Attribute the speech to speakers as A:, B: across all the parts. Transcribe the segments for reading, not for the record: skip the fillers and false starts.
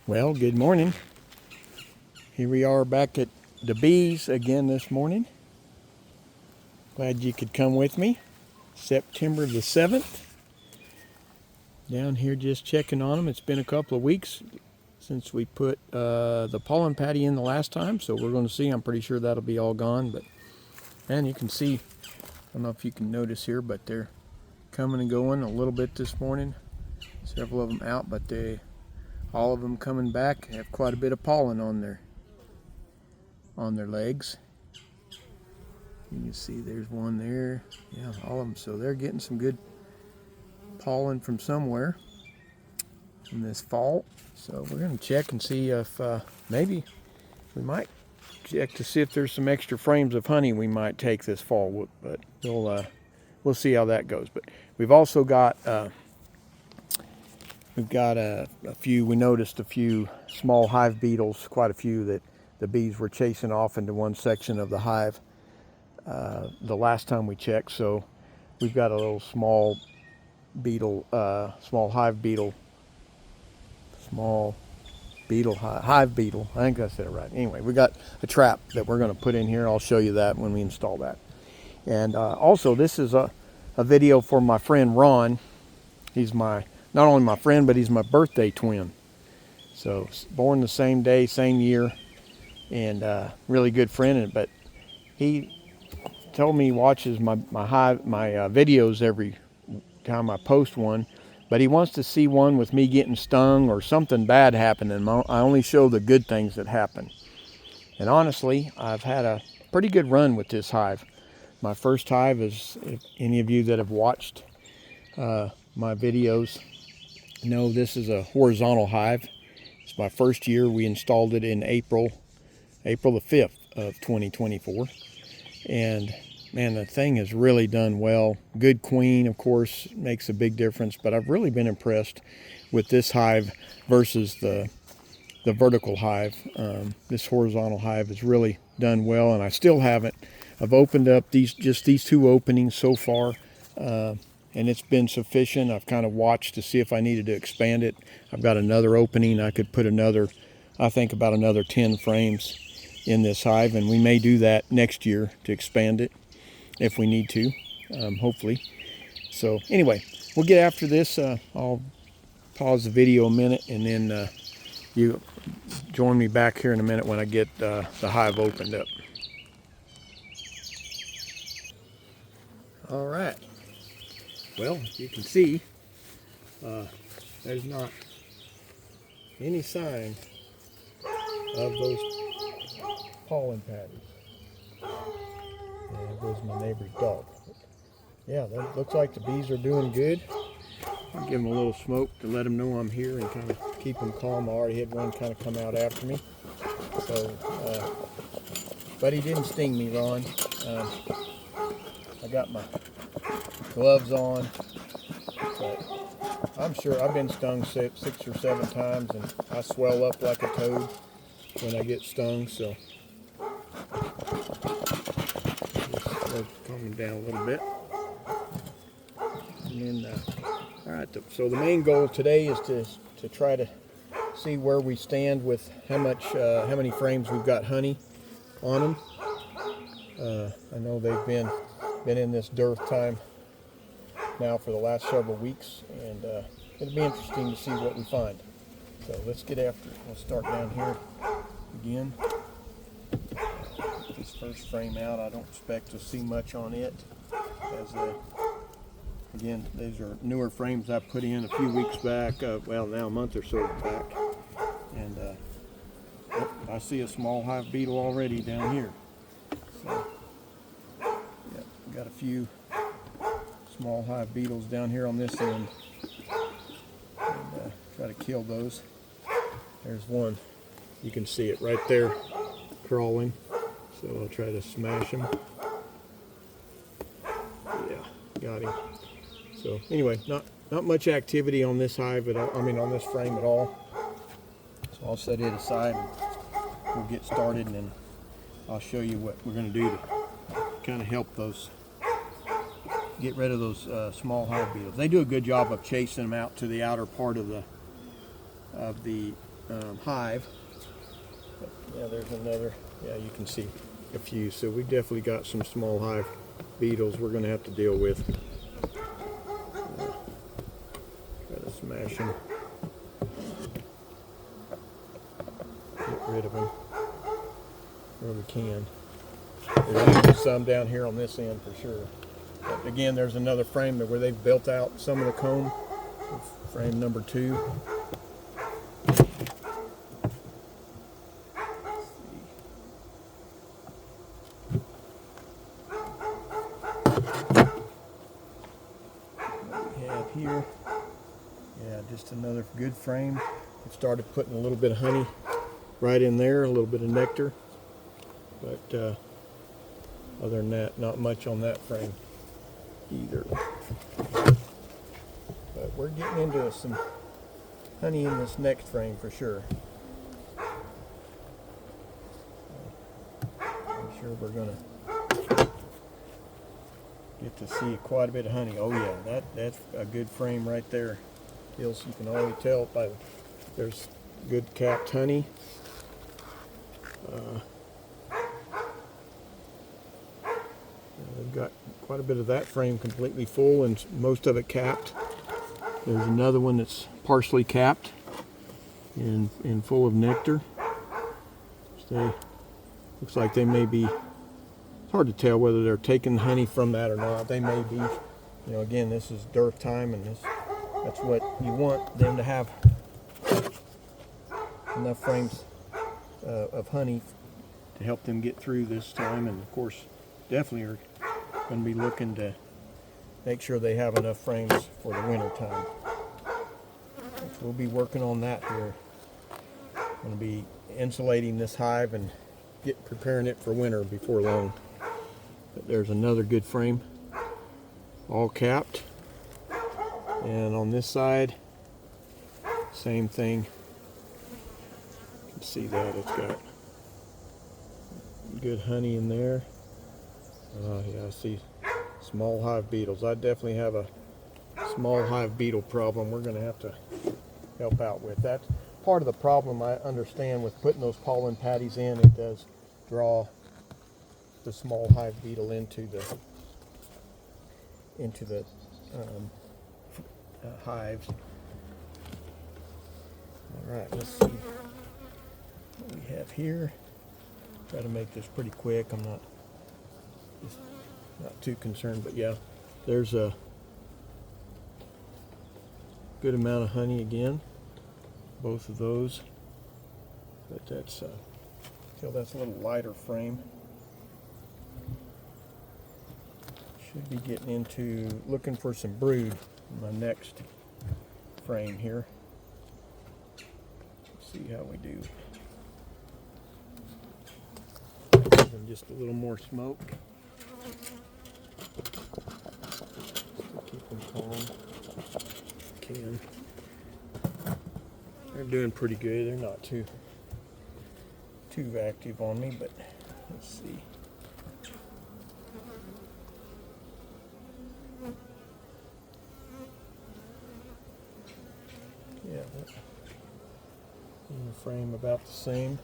A: Well, good morning. Here we are back at the bees again this morning. Glad you could come with me. September the 7th. Down here just checking on them. It's been a couple of weeks since we put the pollen patty in the last time, so we're going to see. I'm pretty sure that'll be all gone, but man, you can see, I don't know if you can notice here, but they're coming and going a little bit this morning. Several of them out, but all of them coming back have quite a bit of pollen on their legs. You can see there's one there. Yeah, all of them. So they're getting some good pollen from somewhere in this fall. So we're going to check and see if maybe we might check to see if there's some extra frames of honey we might take this fall. But we'll see how that goes. But we've also got a few. We noticed a few small hive beetles, quite a few that the bees were chasing off into one section of the hive the last time we checked. So we've got a little small beetle, hive beetle, hive beetle. I think I said it right. Anyway, we got a trap that we're going to put in here. I'll show you that when we install that. And also, this is a video for my friend Ron. He's not only my friend, but he's my birthday twin. So born the same day, same year, and really good friend. But he told me he watches my videos every time I post one, but he wants to see one with me getting stung or something bad happening. I only show the good things that happen. And honestly, I've had a pretty good run with this hive. My first hive is, if any of you that have watched my videos know, this is a horizontal hive. It's my first year. We installed it in April the 5th of 2024. And man, the thing has really done well. Good queen, of course, makes a big difference, but I've really been impressed with this hive versus the vertical hive. This horizontal hive has really done well, and I still haven't. I've opened up these two openings so far, and it's been sufficient. I've kind of watched to see if I needed to expand it. I've got another opening. I could put I think about another 10 frames in this hive, and we may do that next year to expand it if we need to, hopefully. So anyway, we'll get after this. I'll pause the video a minute, and then you join me back here in a minute when I get the hive opened up. All right. Well, you can see there's not any sign of those pollen patties. There goes my neighbor's dog. Yeah, that looks like the bees are doing good. I'll give them a little smoke to let them know I'm here and kind of keep them calm. I already had one kind of come out after me. So, but he didn't sting me, Ron. I got my gloves on, but I'm sure I've been stung 6 or 7 times, and I swell up like a toad when I get stung. So calm down a little bit. And then, all right. So the main goal today is to try to see where we stand with how many frames we've got honey on them. I know they've been in this dearth time now for the last several weeks, and it'll be interesting to see what we find. So let's get after it. We'll start down here again. This first frame out, I don't expect to see much on it, as again, these are newer frames I put in a few weeks back, well, now a month or so back, and I see a small hive beetle already down here. So yeah, got a few small hive beetles down here on this end, and try to kill those. There's one, you can see it right there crawling. So I'll try to smash him. Yeah, got him. So anyway, not much activity on this hive at all. I mean, on this frame at all. So I'll set it aside and we'll get started, and then I'll show you what we're going to do to kind of help get rid of those small hive beetles. They do a good job of chasing them out to the outer part of the hive. But, yeah, there's another. Yeah, you can see a few. So we definitely got some small hive beetles we're going to have to deal with. Try to smash them. Get rid of them where we can. There's even some down here on this end for sure. But again, there's another frame where they've built out some of the comb. Frame number 2. What we have here, yeah, just another good frame. I've started putting a little bit of honey right in there, a little bit of nectar, but other than that, not much on that frame either. But we're getting into some honey in this next frame for sure. I'm sure we're gonna get to see quite a bit of honey. Oh yeah, that's a good frame right there. You can always tell by there's good capped honey. We've got quite a bit of that frame completely full and most of it capped. There's another one that's partially capped and full of nectar. Looks like they may be, it's hard to tell whether they're taking honey from that or not. They may be, again, this is dearth time, and that's what you want them to have, enough frames of honey to help them get through this time. And of course, definitely are going to be looking to make sure they have enough frames for the winter time. We'll be working on that here. I'm going to be insulating this hive and preparing it for winter before long. But there's another good frame, all capped. And on this side, same thing. You can see that it's got good honey in there. Yeah, I see small hive beetles. I definitely have a small hive beetle problem we're going to have to help out with. That's part of the problem, I understand, with putting those pollen patties in. It does draw the small hive beetle into the hives. All right, let's see what we have here. Try to make this pretty quick. I'm not too concerned, but yeah, there's a good amount of honey again, both of those. But that's that's a little lighter frame. Should be getting into looking for some brood in my next frame here. Let's see how we do. And just a little more smoke. Keep them calm. Can. They're doing pretty good. They're not too active on me, but let's see. Yeah, in the frame about the same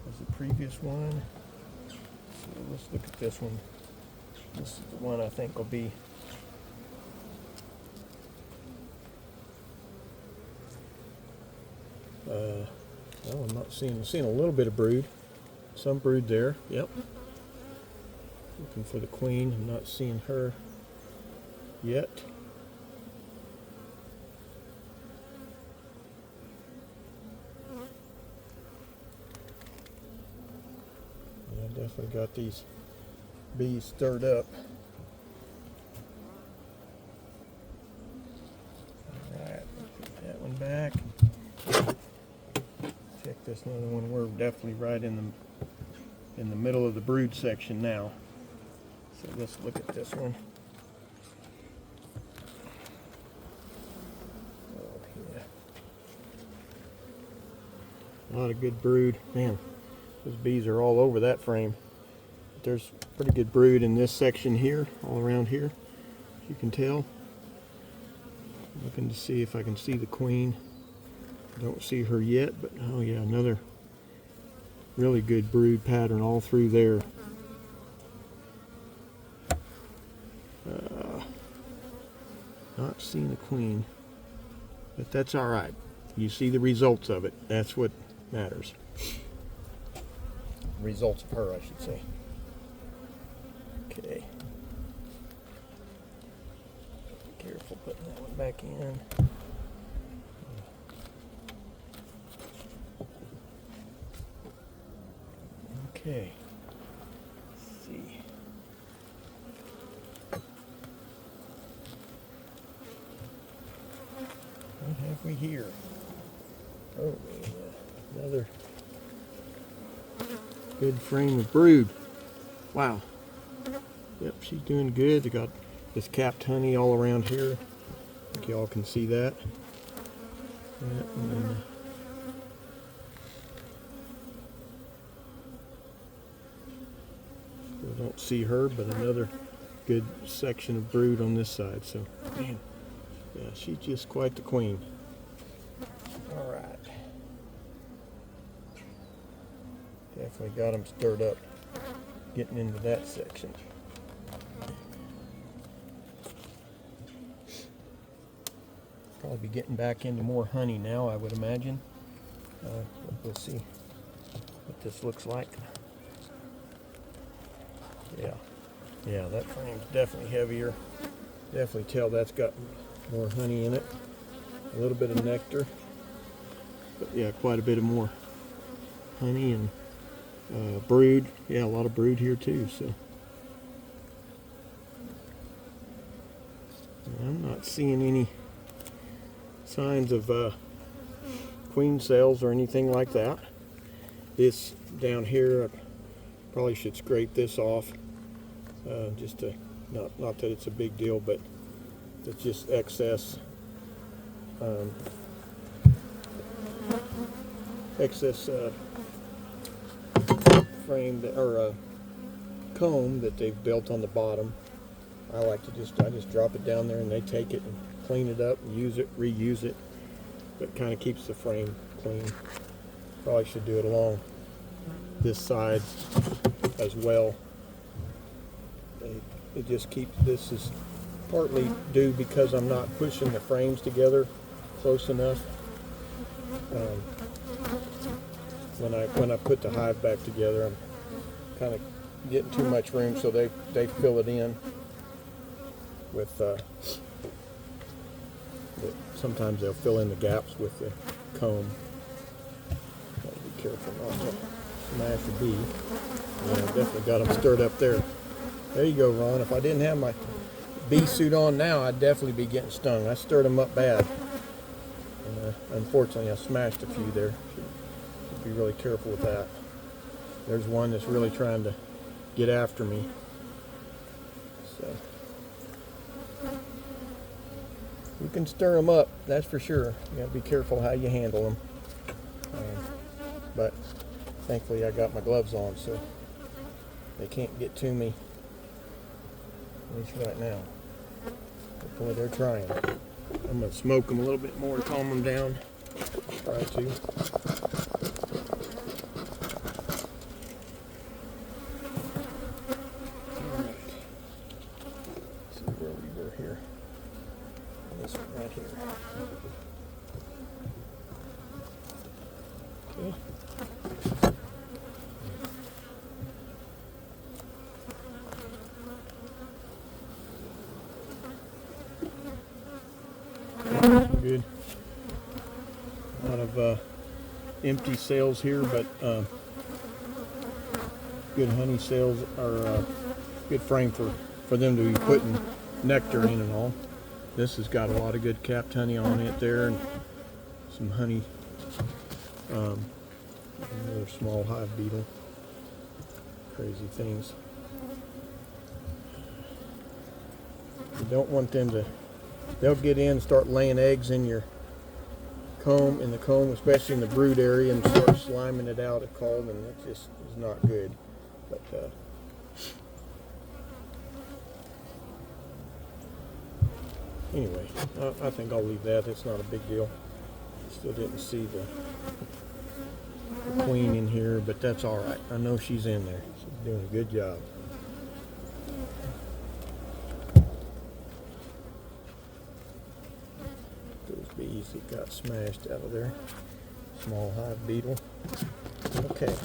A: as the previous one. So let's look at this one. This is the one I think will be well, I'm seeing a little bit of brood. Some brood there, yep. Looking for the queen. I'm not seeing her yet. Yeah, definitely got these bees stirred up. Alright, put that one back. Check this other one. We're definitely right in the middle of the brood section now. So let's look at this one. Oh yeah. A lot of good brood. Man, those bees are all over that frame. But there's pretty good brood in this section here, all around here, as you can tell. I'm looking to see if I can see the queen Don't see her yet, but oh yeah, another really good brood pattern all through there. Not seeing a queen, but that's all right. You see the results of it. That's what matters. Results of her, I should say. Okay. Be careful putting that one back in. Okay. Let's see. What have we here? Oh, another good frame of brood. Wow. Yep, she's doing good. They got this capped honey all around here. I think y'all can see that. Yep, and then, I don't see her, but another good section of brood on this side. So, man, yeah, she's just quite the queen. All right. Definitely got them stirred up getting into that section. Probably be getting back into more honey now, I would imagine. We'll see what this looks like. Yeah, that frame's definitely heavier. Definitely tell that's got more honey in it. A little bit of nectar. But yeah, quite a bit of more honey and brood. Yeah, a lot of brood here too, so. I'm not seeing any signs of queen cells or anything like that. This down here, I probably should scrape this off. Just to, not that it's a big deal, but it's just excess frame that, or comb that they've built on the bottom. I just drop it down there and they take it and clean it up and use it, reuse it. But kind of keeps the frame clean. Probably should do it along this side as well. It just keeps, this is partly due because I'm not pushing the frames together close enough. When I put the hive back together, I'm kind of getting too much room, so they fill it in with sometimes they'll fill in the gaps with the comb. Gotta be careful not to smash the bee. Yeah, definitely got them stirred up there. There you go, Ron. If I didn't have my bee suit on now, I'd definitely be getting stung. I stirred them up bad. And, unfortunately, I smashed a few there. Should be really careful with that. There's one that's really trying to get after me. So you can stir them up, that's for sure. You gotta be careful how you handle them. But thankfully, I got my gloves on, so they can't get to me. At least right now. But boy, they're trying. I'm going to smoke them a little bit more to calm them down. Try to. Alright. Let's see where we were here. This one right here. Okay. Good. A lot of empty cells here, but good honey cells are good frame for them to be putting nectar in and all. This has got a lot of good capped honey on it there, and some honey. Another small hive beetle. Crazy things. You don't want them to. They'll get in and start laying eggs in your comb, especially in the brood area, and start sliming it out, it's called, and it just is not good. But anyway, I think I'll leave that. It's not a big deal. Still didn't see the queen in here, but that's all right. I know she's in there. She's doing a good job. Those bees that got smashed out of there. Small hive beetle. Okay,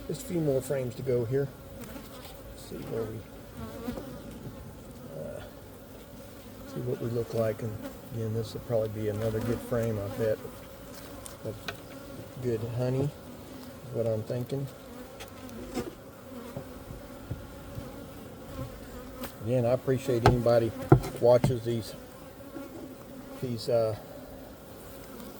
A: just a few more frames to go here. Let's see where we see what we look like, and again, this will probably be another good frame, I bet, of good honey, is what I'm thinking. Again, I appreciate anybody watches these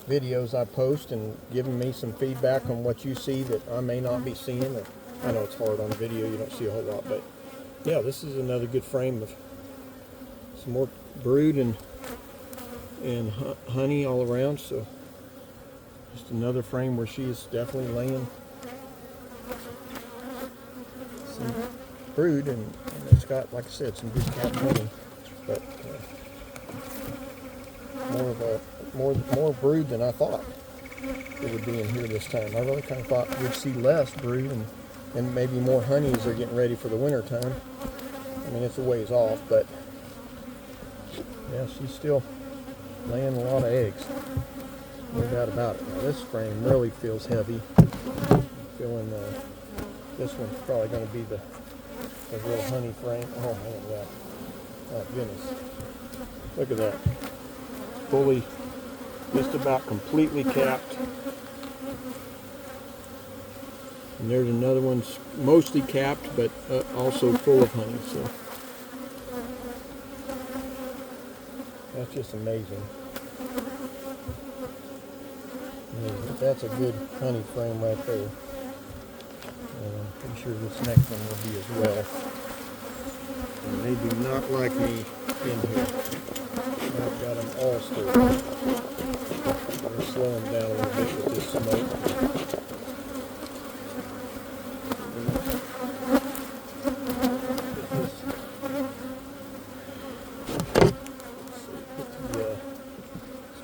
A: videos I post and giving me some feedback on what you see that I may not be seeing. Or, I know it's hard on video, you don't see a whole lot, but yeah, this is another good frame of some more brood and honey all around. So just another frame where she is definitely laying some brood, and it's got, like I said, some good capped honey, but more brood than I thought it would be in here this time. I really kind of thought we'd see less brood and maybe more honey as they're getting ready for the winter time. I mean, it's a ways off, but yeah, she's still laying a lot of eggs. No doubt about it. Now, this frame really feels heavy. I'm feeling this one's probably going to be the real honey frame. Oh man, that! Oh goodness! Look at that. Fully, just about completely capped. And there's another one mostly capped, but also full of honey. So that's just amazing. That's a good honey frame right there. And I'm pretty sure this next one will be as well. And they do not like me in here. I've got them all stirred. We're slowing down a little bit with this smoke. Put the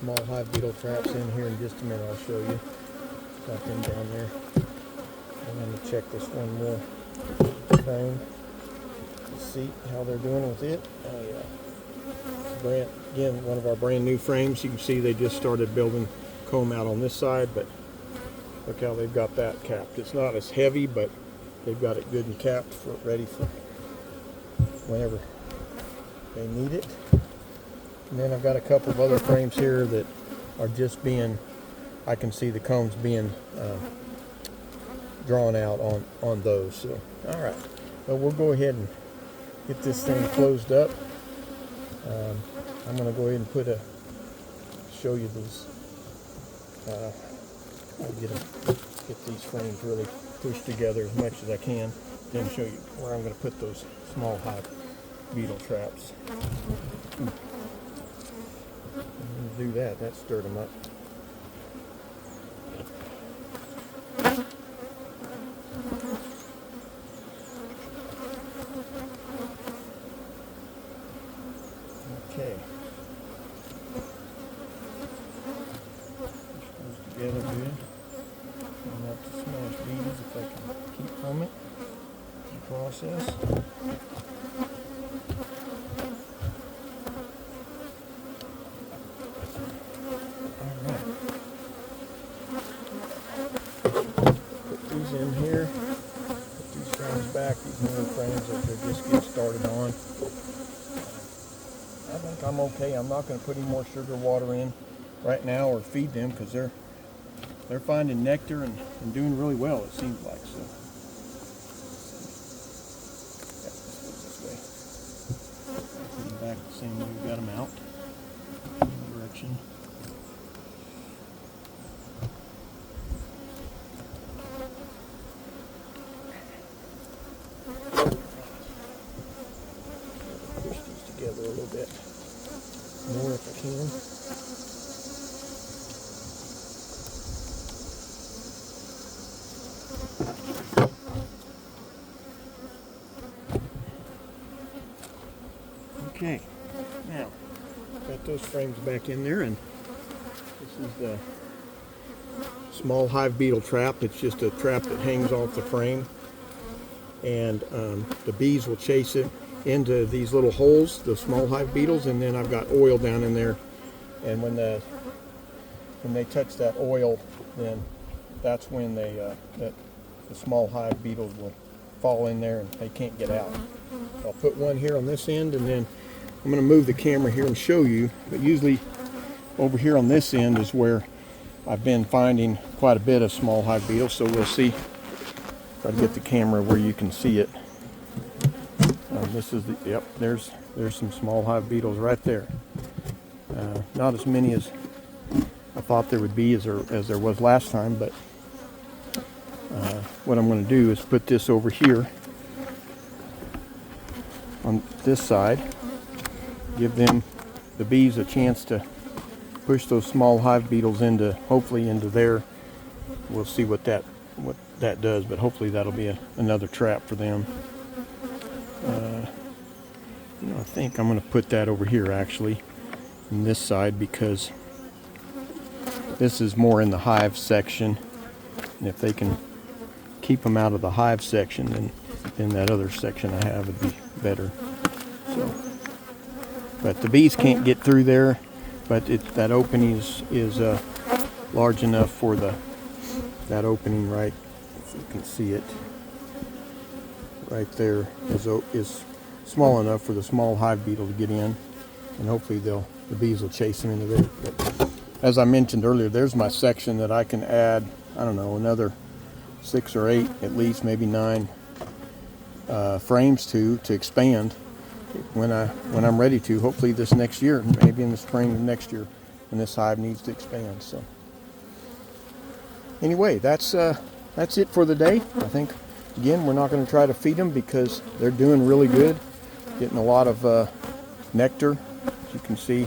A: small hive beetle traps in here in just a minute. I'll show you. Got them down there. I'm going to check this one more frame to see how they're doing with it. Oh yeah. Again, one of our brand new frames. You can see they just started building comb out on this side, but look how they've got that capped. It's not as heavy, but they've got it good and capped, ready for whenever they need it. And then I've got a couple of other frames here that are just being, I can see the combs being drawn out on those. So, all right, well, we'll go ahead and get this thing closed up. I'm going to go ahead and show you these. I'll get these frames really pushed together as much as I can, then show you where I'm going to put those small hive beetle traps. I'm going to do that. That stirred them up. Okay. Push those together good. Try not to smash bees if I can keep from it. The process. Alright. Put these in here. Put these frames back, these newer frames that they're just getting started on. I think I'm okay. I'm not going to put any more sugar water in right now or feed them, because they're finding nectar and doing really well, it seems like. So yeah, let's go this way. Put them back the same way we got them out. Same direction. Push these together a little bit more if I can. Okay, now got those frames back in there, and just is the small hive beetle trap. It's just a trap that hangs off the frame, and the bees will chase it into these little holes, the small hive beetles, and then I've got oil down in there, and when they touch that oil, then that's when the small hive beetles will fall in there and they can't get out. I'll put one here on this end, and then I'm going to move the camera here and show you, but usually over here on this end is where I've been finding quite a bit of small hive beetles, so we'll see. Try to get the camera where you can see it. This is the, yep, there's some small hive beetles right there. Not as many as I thought there would be as there was last time, but what I'm going to do is put this over here on this side, give them, the bees, a chance to push those small hive beetles into, hopefully into there. We'll see what that does, but hopefully that'll be another trap for them. I think I'm going to put that over here actually on this side, because this is more in the hive section, and if they can keep them out of the hive section, then that other section I have would be better. So, but the bees can't get through there, but that opening is large enough for that opening, right, if you can see it right there, is small enough for the small hive beetle to get in, and hopefully the bees will chase them into there. But as I mentioned earlier, there's my section that I can add, I don't know, another 6 or 8, at least maybe 9 frames to expand when I'm ready to, hopefully this next year, maybe in the spring of next year when this hive needs to expand. So anyway, that's it for the day. I think, again, we're not going to try to feed them because they're doing really good, getting a lot of nectar. As you can see,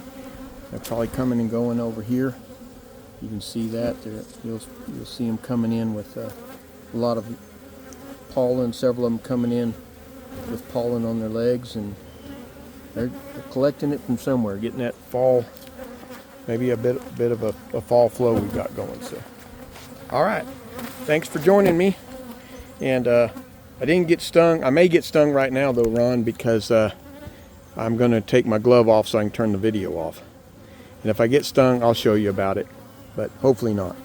A: they're probably coming and going over here. You can see that you'll see them coming in with a lot of pollen, several of them coming in with pollen on their legs, and they're collecting it from somewhere, getting that fall, maybe a bit of a fall flow we've got going. So, all right, thanks for joining me. And I didn't get stung. I may get stung right now though, Ron, because I'm going to take my glove off so I can turn the video off. And if I get stung, I'll show you about it, but hopefully not.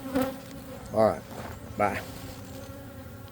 A: All right, bye.